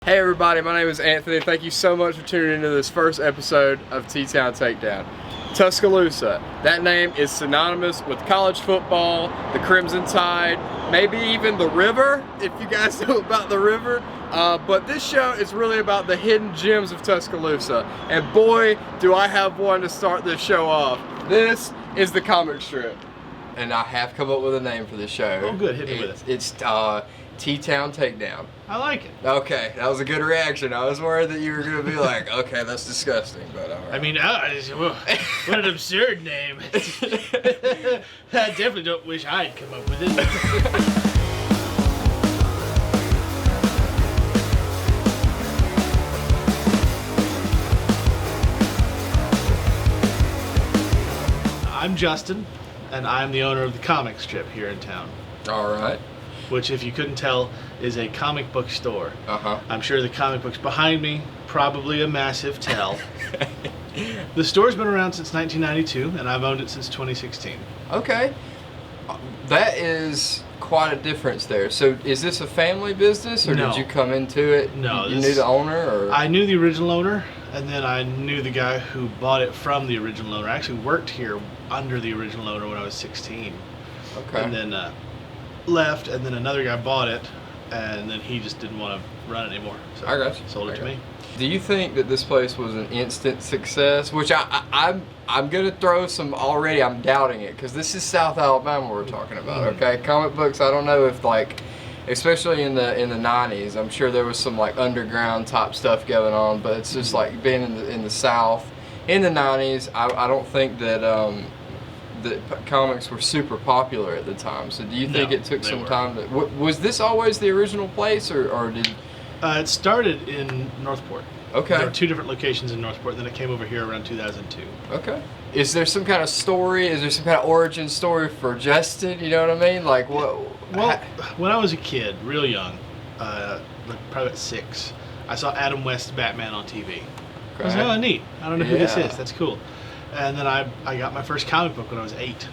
Hey everybody, my name is Anthony. Thank you so much for tuning into this first episode of T-Town Takedown. Tuscaloosa, that name is synonymous with college football, the Crimson Tide, maybe even the river, if you guys know about the river. But this show is really about the hidden gems of Tuscaloosa. And boy, do I have one to start this show off. This is the comic strip. And I have come up with a name for this show. Oh good, hit me with it. It's T-Town Takedown. I like it. Okay, that was a good reaction. I was worried that you were going to be like, okay, that's disgusting, but all right. I mean, what an absurd name. I definitely don't wish I'd come up with it. I'm Justin, and I'm the owner of the comic strip here in town. All right. Which, if you couldn't tell, is a comic book store. Uh-huh. I'm sure the comic books behind me, probably a massive tell. The store's been around since 1992, and I've owned it since 2016. Okay. That is quite a difference there. So is this a family business, or No. did you come into it? No. You knew the owner? Or? I knew the original owner, and then I knew the guy who bought it from the original owner. I actually worked here under the original owner when I was 16. Okay. And then left, and then another guy bought it, and then he just didn't want to run it anymore. So I got you. Sold it to me. Do you think that this place was an instant success? Which I'm gonna throw some already. I'm doubting it because this is South Alabama we're talking about. Mm-hmm. Okay, comic books. I don't know if like, especially in the 90s. I'm sure there was some like underground type stuff going on, but it's just like being in the South in the 90s. I don't think that comics were super popular at the time. So do you think it took some time to? Was this always the original place, or did? It started in Northport. Okay. There were two different locations in Northport, then it came over here around 2002. Okay. Is there some kind of story? Is there some kind of origin story for Justin? You know what I mean? Like what? Well, when I was a kid, real young, like probably at 6, I saw Adam West's Batman on TV. I was like, oh, neat. I don't know who this is. That's cool. And then I got my first comic book when I was 8,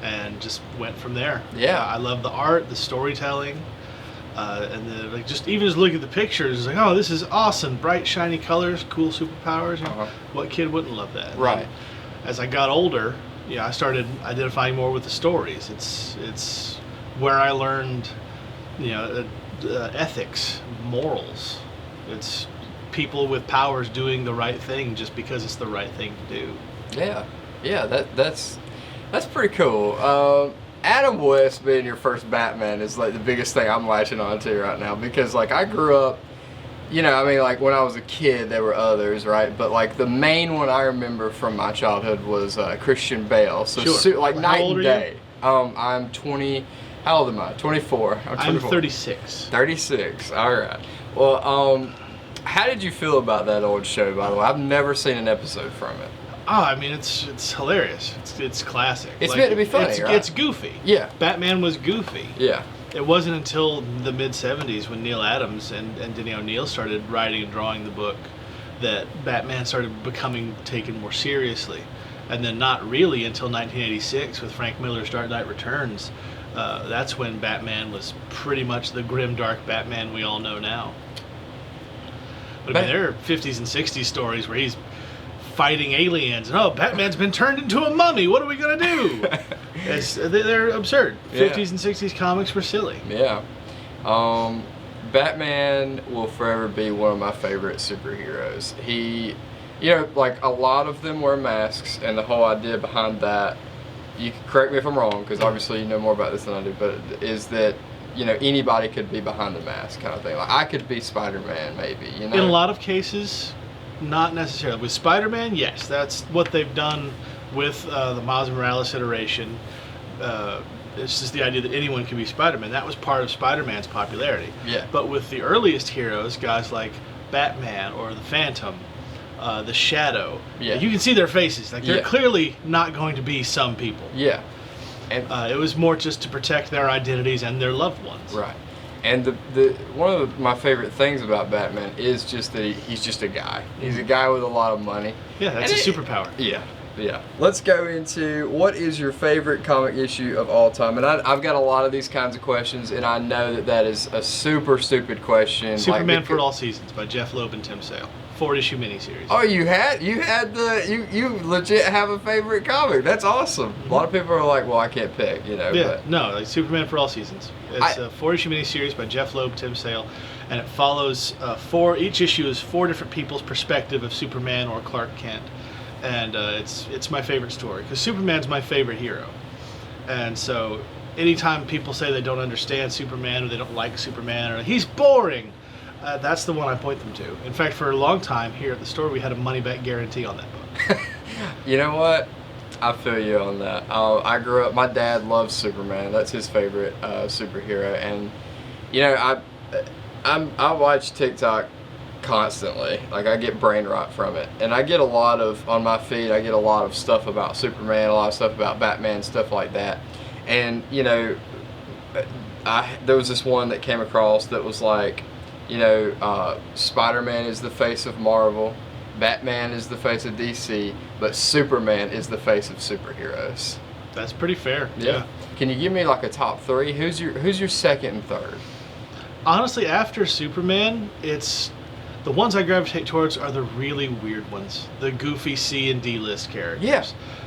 and just went from there. Yeah. I love the art, the storytelling. And then, like, just looking at the pictures, it's like, oh, this is awesome! Bright, shiny colors, cool superpowers. You know, what kid wouldn't love that? And right. As I got older, I started identifying more with the stories. It's where I learned, ethics, morals. It's people with powers doing the right thing just because it's the right thing to do. Yeah. That's pretty cool. Adam West being your first Batman is like the biggest thing I'm latching on to right now, because like I grew up, like when I was a kid there were others, right? But like the main one I remember from my childhood was Christian Bale. So like night and day. I'm 20. How old am I? 24. I'm 36. 36. All right. Well, how did you feel about that old show, by the way? I've never seen an episode from it. Oh, I mean, it's hilarious. It's classic. It's meant to be funny, right? It's goofy. Yeah. Batman was goofy. Yeah. It wasn't until the mid-'70s when Neil Adams and Denny O'Neil started writing and drawing the book that Batman started taken more seriously. And then not really until 1986 with Frank Miller's Dark Knight Returns. That's when Batman was pretty much the grim, dark Batman we all know now. But I mean, there are 50s and 60s stories where he's fighting aliens, and Batman's been turned into a mummy. What are we gonna do? They're absurd. 50s and 60s comics were silly. Yeah. Batman will forever be one of my favorite superheroes. He, like a lot of them wear masks, and the whole idea behind that, you can correct me if I'm wrong, because obviously you know more about this than I do, but is that anybody could be behind the mask kind of thing. Like I could be Spider-Man maybe. In a lot of cases, not necessarily. With Spider-Man, yes, that's what they've done with the Miles Morales iteration. It's just the idea that anyone can be Spider-Man. That was part of Spider-Man's popularity. Yeah. But with the earliest heroes, guys like Batman or the Phantom, the Shadow, you can see their faces. Like they're clearly not going to be some people. Yeah. And it was more just to protect their identities and their loved ones. Right. And one of my favorite things about Batman is just that he's just a guy. He's a guy with a lot of money. Yeah, that's a superpower. Yeah. Yeah. Let's go into what is your favorite comic issue of all time? And I've got a lot of these kinds of questions, and I know that is a super stupid question. Superman for All Seasons by Jeff Loeb and Tim Sale. 4-issue miniseries. Oh, you you legit have a favorite comic. That's awesome. A lot of people are like, well, I can't pick, you know. Yeah, but. no, like Superman for All Seasons. It's a 4-issue miniseries by Jeff Loeb, Tim Sale, and it follows each issue is 4 different people's perspective of Superman or Clark Kent, and it's my favorite story because Superman's my favorite hero, and so anytime people say they don't understand Superman or they don't like Superman or he's boring. That's the one I point them to. In fact, for a long time here at the store, we had a money-back guarantee on that book. You know what? I feel you on that. I grew up. My dad loves Superman. That's his favorite superhero. And you know, I watch TikTok constantly. Like I get brain rot from it, and I get a lot of on my feed. I get a lot of stuff about Superman, a lot of stuff about Batman, stuff like that. And you know, there was this one that came across that was like. You know, Spider-Man is the face of Marvel, Batman is the face of DC, but Superman is the face of superheroes. That's pretty fair. Yeah. Can you give me like a top 3? Who's your second and third? Honestly, after Superman, it's the ones I gravitate towards are the really weird ones, the goofy C and D list characters. Yeah.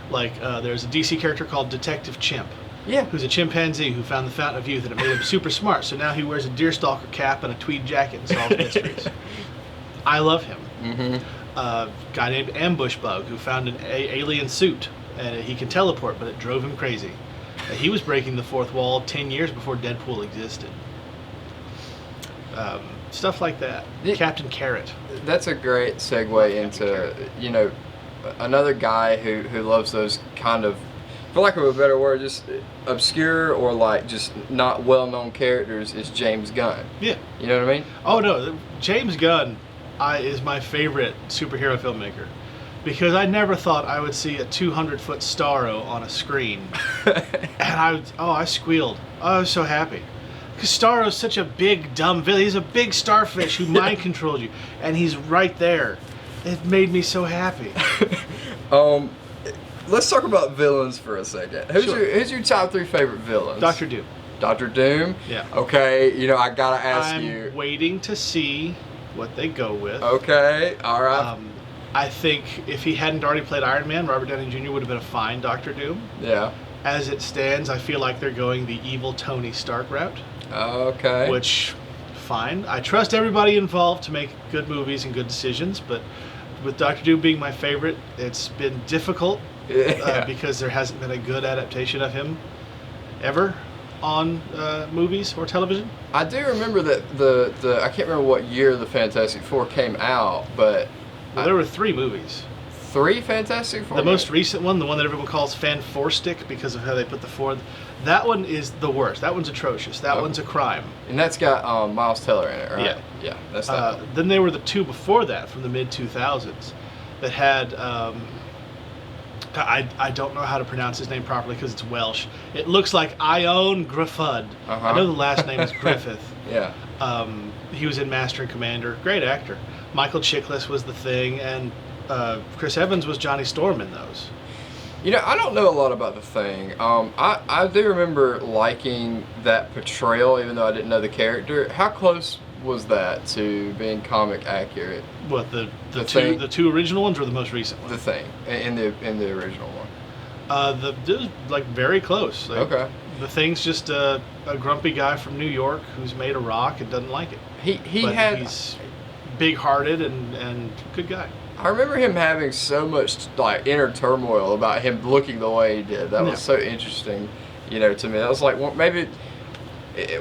Like there's a DC character called Detective Chimp. Yeah. Who's a chimpanzee who found the fountain of youth and it made him super smart. So now he wears a deerstalker cap and a tweed jacket and solves mysteries. I love him. Mm-hmm. A guy named Ambush Bug who found an alien suit and he can teleport, but it drove him crazy. He was breaking the fourth wall 10 years before Deadpool existed. Stuff like that. Captain Carrot. That's a great segue into, you know, another guy who loves those kind of, for lack of a better word, just obscure or like just not well-known characters is James Gunn. Yeah. You know what I mean? Oh no, James Gunn is my favorite superhero filmmaker because I never thought I would see a 200-foot Starro on a screen, and I squealed. I was so happy because Starro's such a big dumb villain. He's a big starfish who mind controlled you, and he's right there. It made me so happy. Let's talk about villains for a second. Who's your top 3 favorite villains? Dr. Doom. Dr. Doom? Yeah. Okay, you know, I gotta ask I'm waiting to see what they go with. Okay, alright. I think if he hadn't already played Iron Man, Robert Downey Jr. would have been a fine Dr. Doom. Yeah. As it stands, I feel like they're going the evil Tony Stark route. Okay. Which, fine. I trust everybody involved to make good movies and good decisions, but with Dr. Doom being my favorite, it's been difficult. Yeah. Because there hasn't been a good adaptation of him ever on movies or television. I do remember that the I can't remember what year the Fantastic Four came out, but there were 3 movies. 3 Fantastic Four? The most recent one, the one that everyone calls Fan-Four-Stick because of how they put the 4, that one is the worst. That one's atrocious. That one's a crime. And that's got Miles Teller in it, right? Yeah. Yeah, that's that one. Then there were the 2 before that from the mid-2000s that had... I don't know how to pronounce his name properly because it's Welsh. It looks like Ione Griffith. I know the last name is Griffith. Yeah. He was in Master and Commander. Great actor. Michael Chiklis was the Thing, and Chris Evans was Johnny Storm in those. You know, I don't know a lot about the Thing. I do remember liking that portrayal, even though I didn't know the character. How close was that to being comic accurate? What, the two original ones or the most recent one? The Thing in the original one. It was like very close. Like, okay. The Thing's just a grumpy guy from New York who's made a rock and doesn't like it. He's big-hearted and good guy. I remember him having so much like inner turmoil about him looking the way he did. That was so interesting, you know, to me. That was like maybe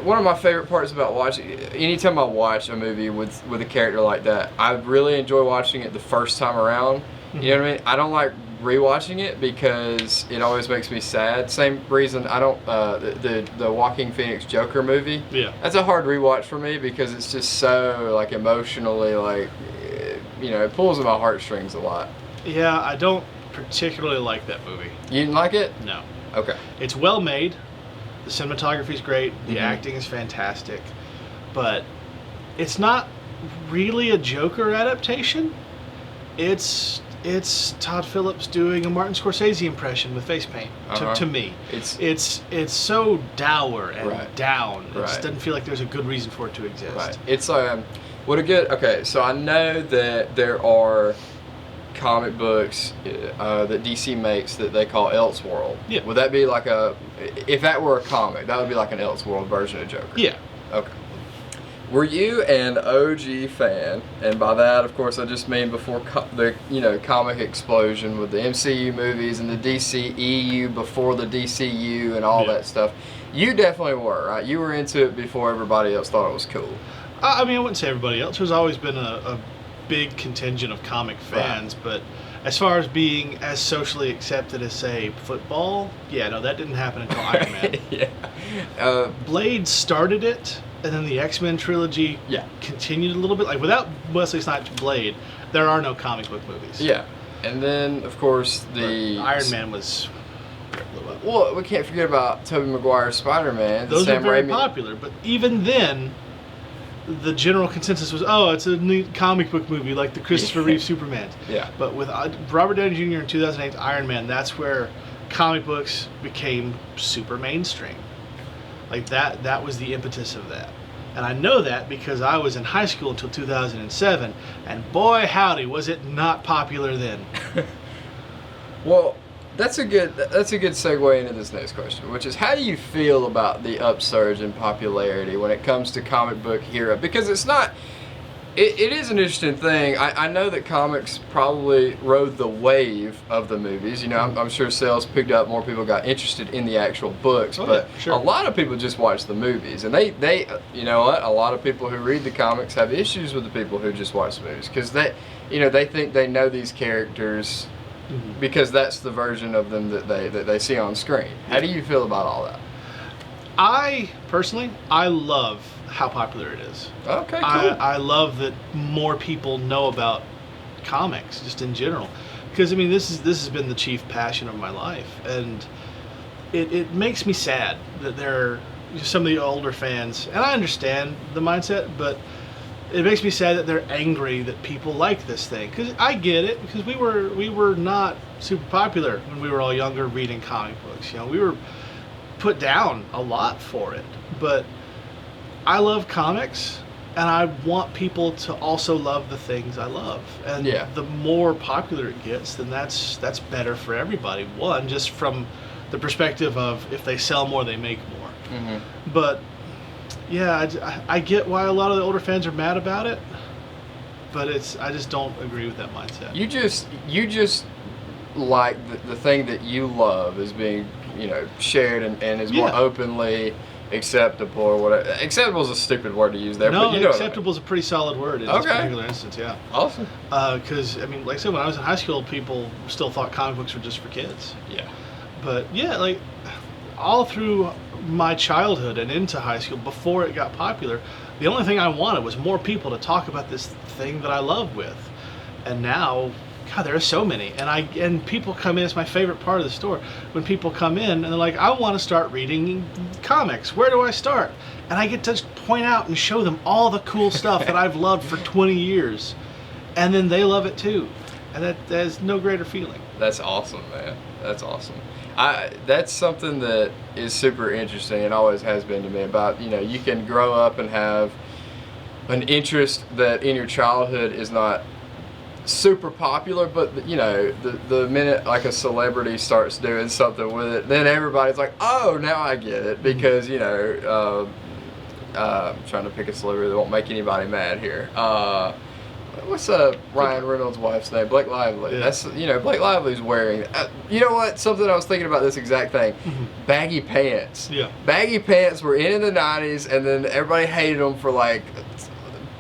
one of my favorite parts about watching. Anytime I watch a movie with a character like that, I really enjoy watching it the first time around. You know what I mean? I don't like rewatching it because it always makes me sad. Same reason I don't the Joaquin Phoenix Joker movie. Yeah, that's a hard rewatch for me because it's just so like emotionally like, you know, it pulls at my heartstrings a lot. Yeah, I don't particularly like that movie. You didn't like it? No. Okay. It's well made. The cinematography is great. The acting is fantastic, but it's not really a Joker adaptation. It's It's Todd Phillips doing a Martin Scorsese impression with face paint. To me, it's so dour and down. It just doesn't feel like there's a good reason for it to exist. Right. It's okay. So I know that there are comic books that DC makes that they call Elseworld. Yeah. Would that be like if that were a comic, that would be like an Elseworld version of Joker? Yeah. Okay. Were you an OG fan? And by that, of course, I just mean before the comic explosion with the MCU movies and the DCEU before the DCU and all that stuff. You definitely were, right? You were into it before everybody else thought it was cool. I mean, I wouldn't say everybody else. There's always been a big contingent of comic fans, but as far as being as socially accepted as, say, football, that didn't happen until Iron Man. Blade started it, and then the X-Men trilogy continued a little bit. Like, without Wesley Snipes' Blade, there are no comic book movies. Yeah. And then, of course, the Iron Man was... Well, we can't forget about Tobey Maguire's Spider-Man. Those are very popular, but even then, the general consensus was, it's a neat comic book movie like the Christopher Reeve Superman. Yeah. But with Robert Downey Jr. in 2008's Iron Man, that's where comic books became super mainstream. Like that was the impetus of that. And I know that because I was in high school until 2007, and boy howdy was it not popular then. Well, that's a good segue into this next question, which is, how do you feel about the upsurge in popularity when it comes to comic book hero? Because it's not, it is an interesting thing. I know that comics probably rode the wave of the movies. I'm sure sales picked up, more people got interested in the actual books, but a lot of people just watch the movies, and they you know what? A lot of people who read the comics have issues with the people who just watch the movies because they think they know these characters. Because that's the version of them that they see on screen. How do you feel about all that? I personally love how popular it is. Okay, cool. I love that more people know about comics just in general, because I mean this has been the chief passion of my life, and it makes me sad that there are some of the older fans, and I understand the mindset, but it makes me sad that they're angry that people like this thing. Because I get it, because we were not super popular when we were all younger reading comic books. We were put down a lot for it. But I love comics, and I want people to also love the things I love. And the more popular it gets, then that's better for everybody. One, just from the perspective of if they sell more, they make more. Mm-hmm. But I get why a lot of the older fans are mad about it, but I just don't agree with that mindset. You just like the thing that you love is being shared and is more openly acceptable or whatever. Acceptable is a stupid word to use there. No, but acceptable is a pretty solid word in this particular instance. Yeah. Awesome. Because I mean, like I said, when I was in high school, people still thought comic books were just for kids. Yeah. But like all through my childhood and into high school, before it got popular, the only thing I wanted was more people to talk about this thing that I love with. And now, God, there are so many, and people come in. It's my favorite part of the store when people come in and they're like, I want to start reading comics. Where do I start? And I get to point out and show them all the cool stuff that I've loved for 20 years, and then they love it too. And there's no greater feeling. That's awesome, man. That's awesome. That's something that is super interesting and always has been to me about, you can grow up and have an interest that in your childhood is not super popular, but the minute like a celebrity starts doing something with it, then everybody's like, oh, now I get it, because I'm trying to pick a celebrity that won't make anybody mad here. What's Ryan Reynolds' wife's name? Blake Lively. Yeah. That's Blake Lively's wearing. You know what? Something I was thinking about this exact thing. Baggy pants. Yeah. Baggy pants were in the '90s, and then everybody hated them for like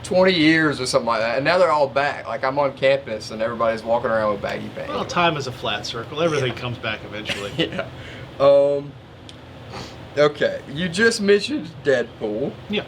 20 years or something like that, and now they're all back. Like, I'm on campus, and everybody's walking around with baggy pants. Well, time is a flat circle. Everything comes back eventually. Yeah. Okay. You just mentioned Deadpool. Yeah.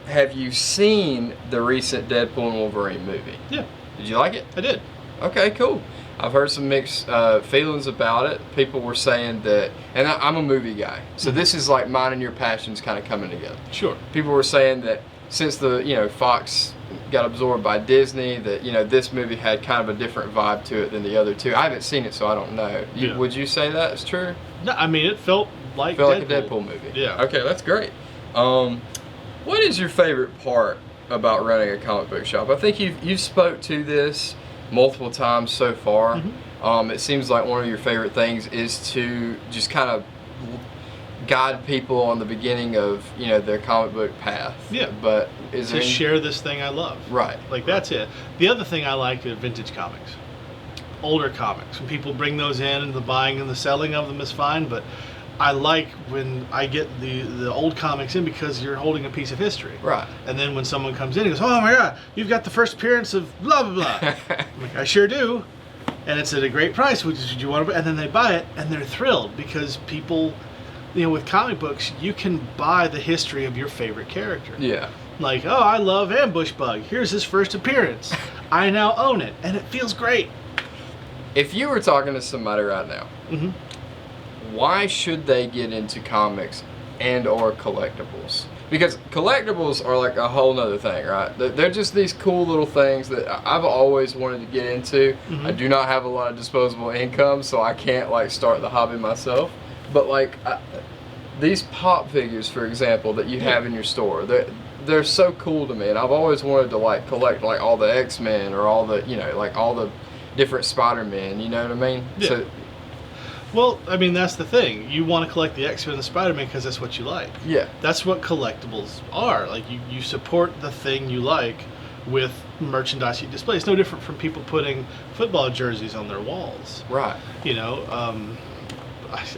Have you seen the recent Deadpool and Wolverine movie? Yeah. Did you like it? I did. Okay, cool. I've heard some mixed feelings about it. People were saying that, and I'm a movie guy, so this is like mine and your passions kind of coming together. Sure. People were saying that since the Fox got absorbed by Disney, that this movie had kind of a different vibe to it than the other two. I haven't seen it, so I don't know. Would you say that is true? No, I mean it felt like like a Deadpool movie. Yeah. Okay, that's great. What is your favorite part about running a comic book shop? I think you've spoke to this multiple times so far. It seems like one of your favorite things is to just kind of guide people on the beginning of their comic book path. Yeah. But share this thing I love. Right. That's it. The other thing I like are vintage comics, older comics. When people bring those in, and the buying and the selling of them is fine, but I like when I get the old comics in, because you're holding a piece of history. Right. And then when someone comes in and goes, "Oh my God, you've got the first appearance of blah blah blah," I'm like, "I sure do," and it's at a great price. Would you want to? And then they buy it and they're thrilled, because people, with comic books, you can buy the history of your favorite character. Yeah. Like, oh, I love Ambush Bug. Here's his first appearance. I now own it, and it feels great. If you were talking to somebody right now, why should they get into comics and or collectibles? Because collectibles are like a whole nother thing, right? They're just these cool little things that I've always wanted to get into. I do not have a lot of disposable income, so I can't start the hobby myself. But these pop figures, for example, that you have in your store, they're so cool to me, and I've always wanted to collect all the X-Men, or all the all the different Spider-Men. You know what I mean? Yeah. So, well, I mean, that's the thing. You want to collect the X-Men and the Spider-Man because that's what you like. Yeah. That's what collectibles are. You support the thing you like with merchandise you display. It's no different from people putting football jerseys on their walls. Right.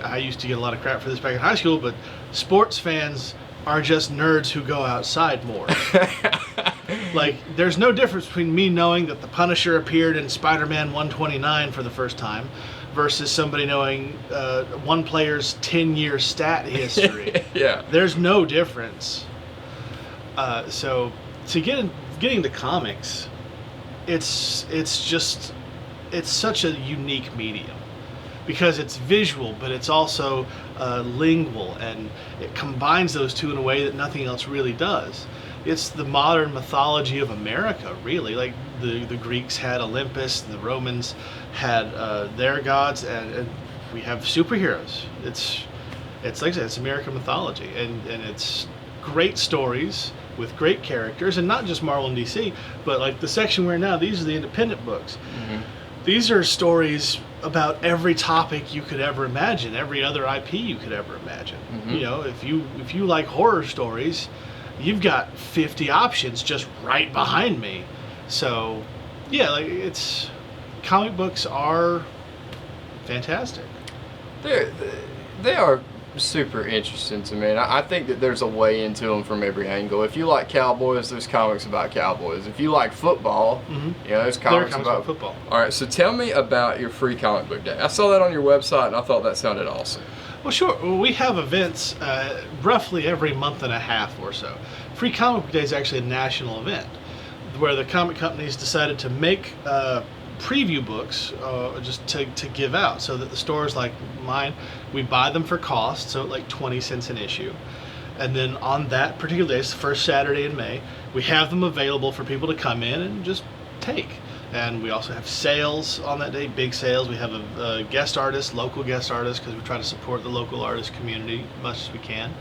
I used to get a lot of crap for this back in high school, but sports fans are just nerds who go outside more. There's no difference between me knowing that the Punisher appeared in Spider-Man 129 for the first time versus somebody knowing one player's 10-year stat history. Yeah. There's no difference. So to getting to comics, it's such a unique medium, because it's visual, but it's also lingual, and it combines those two in a way that nothing else really does. It's the modern mythology of America, really. Like the Greeks had Olympus, the Romans had their gods, and we have superheroes. It's like I said, it's American mythology, and it's great stories with great characters, and not just Marvel and DC, but the section we're in now, these are the independent books. These are stories about every topic you could ever imagine, every other IP you could ever imagine. If you like horror stories, you've got 50 options just right behind me. So, yeah, comic books are fantastic. They are super interesting to me, and I think that there's a way into them from every angle. If you like cowboys, there's comics about cowboys. If you like football, there's comics about football. All right, so tell me about your free comic book day. I saw that on your website, and I thought that sounded awesome. Well, sure. Well, we have events roughly every month and a half or so. Free Comic Book Day is actually a national event where the comic companies decided to make preview books just to give out, so that the stores like mine, we buy them for cost, so 20 cents an issue, and then on that particular day, it's the first Saturday in May, we have them available for people to come in and just take. And we also have sales on that day, big sales. We have a guest artist, local guest artist, because we try to support the local artist community as much as we can,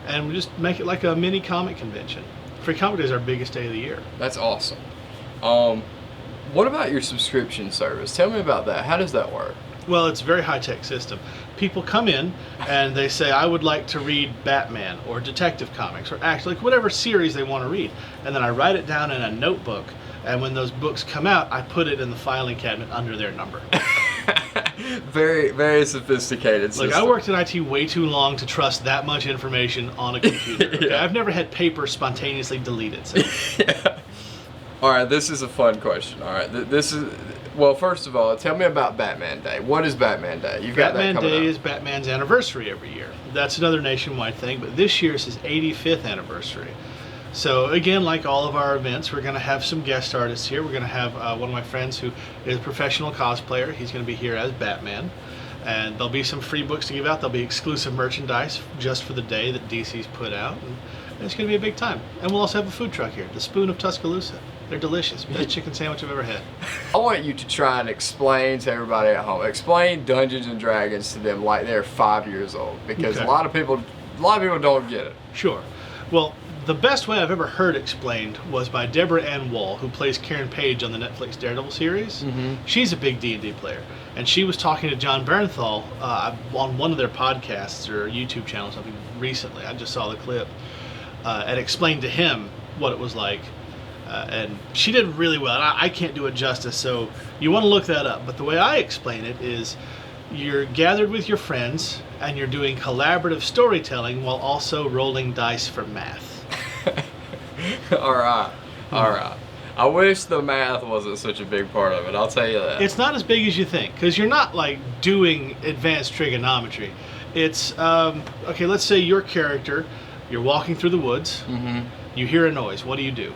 and we just make it like a mini comic convention. Free Comic Day is our biggest day of the year. That's awesome. What about your subscription service? Tell me about that. How does that work? Well, it's a very high-tech system. People come in and they say, I would like to read Batman or Detective Comics or actually whatever series they want to read. And then I write it down in a notebook. And when those books come out, I put it in the filing cabinet under their number. Very, very sophisticated system. Look, I worked in IT way too long to trust that much information on a computer. Okay? Yeah. I've never had paper spontaneously deleted. So. Yeah. All right, this is a fun question. All right, well, first of all, tell me about Batman Day. What is Batman Day? You've got that coming up. Batman Day is Batman's anniversary every year. That's another nationwide thing, but this year is his 85th anniversary. So again, like all of our events, we're going to have some guest artists here. We're going to have one of my friends who is a professional cosplayer. He's going to be here as Batman. And there'll be some free books to give out. There'll be exclusive merchandise just for the day that DC's put out. It's going to be a big time. And we'll also have a food truck here, the Spoon of Tuscaloosa. They're delicious. Best chicken sandwich I've ever had. I want you to try and explain to everybody at home, explain Dungeons and Dragons to them like they're 5 years old, because Okay. a lot of people don't get it. Sure. Well, the best way I've ever heard explained was by Deborah Ann Wall, who plays Karen Page on the Netflix Daredevil series. She's a big D&D player, and she was talking to John Bernthal on one of their podcasts or YouTube channel or something recently. I just saw the clip, and explained to him what it was like. And she did really well, and I can't do it justice, so you want to look that up. But the way I explain it is you're gathered with your friends, and you're doing collaborative storytelling while also rolling dice for math. All right. I wish the math wasn't such a big part of it, I'll tell you that. It's not as big as you think, because you're not like doing advanced trigonometry. It's, okay, let's say your character, you're walking through the woods, you hear a noise, what do?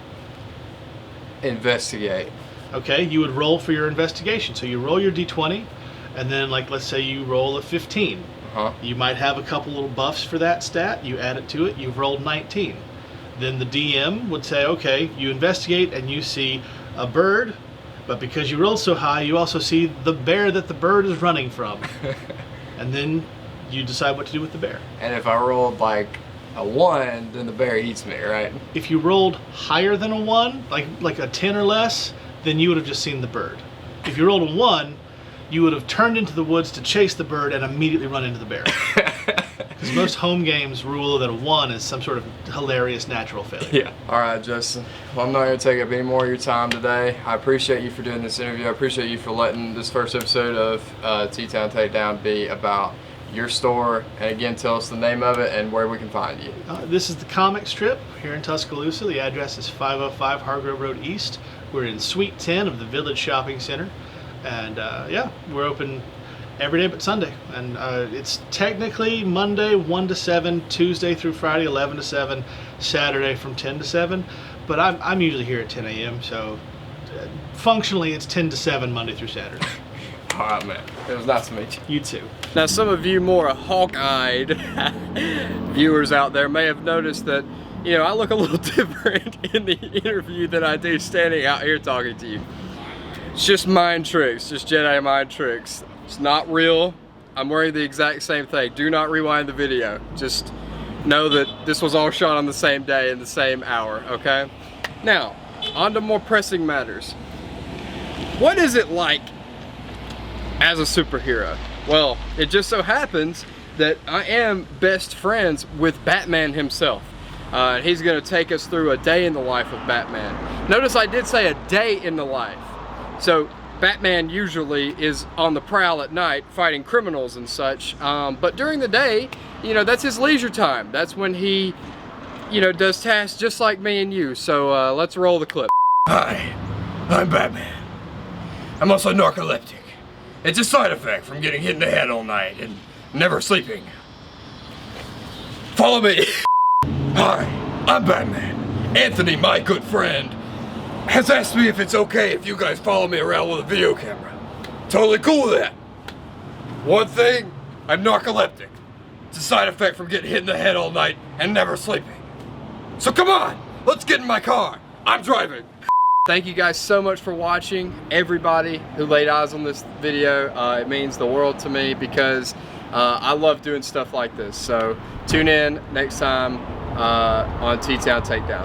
Investigate. Okay, you would roll for your investigation. So you roll your d20, and then like let's say you roll a 15. You might have a couple little buffs for that stat. You add it to it, you've rolled 19. Then the DM would say, okay, you investigate and you see a bird, but because you rolled so high, you also see the bear that the bird is running from. And then you decide what to do with the bear. And if I rolled like a 1, then the bear eats me, right? If you rolled higher than a 1, like a 10 or less, then you would have just seen the bird. If you rolled a 1, you would have turned into the woods to chase the bird and immediately run into the bear. Because most home games rule that a 1 is some sort of hilarious natural failure. Yeah. All right, Justin. Well, I'm not going to take up any more of your time today. I appreciate you for doing this interview. I appreciate you for letting this first episode of T-Town Takedown be about your store, and again, tell us the name of it and where we can find you. This is the comic strip here in Tuscaloosa. The address is 505 Hargrove Road East. We're in Suite 10 of the Village Shopping Center. And yeah, we're open every day but Sunday. And it's technically Monday 1 to 7, Tuesday through Friday 11 to 7, Saturday from 10 to 7. But I'm usually here at 10 a.m. So functionally it's 10 to 7 Monday through Saturday. All right, man. It was nice to meet you. You too. Now, some of you more hawk-eyed viewers out there may have noticed that, you know, I look a little different in the interview than I do standing out here talking to you. It's just mind tricks, just Jedi mind tricks. It's not real. I'm wearing the exact same thing. Do not rewind the video. Just know that this was all shot on the same day in the same hour, okay? Now, on to more pressing matters. What is it like as a superhero? Well, it just so happens that I am best friends with Batman himself. He's going to take us through a day in the life of Batman. Notice I did say a day in the life. So Batman usually is on the prowl at night fighting criminals and such, but during the day, you know, that's his leisure time. That's when he, you know, does tasks just like me and you. So let's roll the clip. Hi, I'm Batman. I'm also narcoleptic. It's a side effect from getting hit in the head all night and never sleeping. Follow me. Hi, I'm Batman. Anthony, my good friend, has asked me if it's okay if you guys follow me around with a video camera. Totally cool with that. One thing, I'm narcoleptic. It's a side effect from getting hit in the head all night and never sleeping. So come on, let's get in my car. I'm driving. Thank you guys so much for watching. Everybody who laid eyes on this video, it means the world to me because I love doing stuff like this. So tune in next time on T-Town Takedown.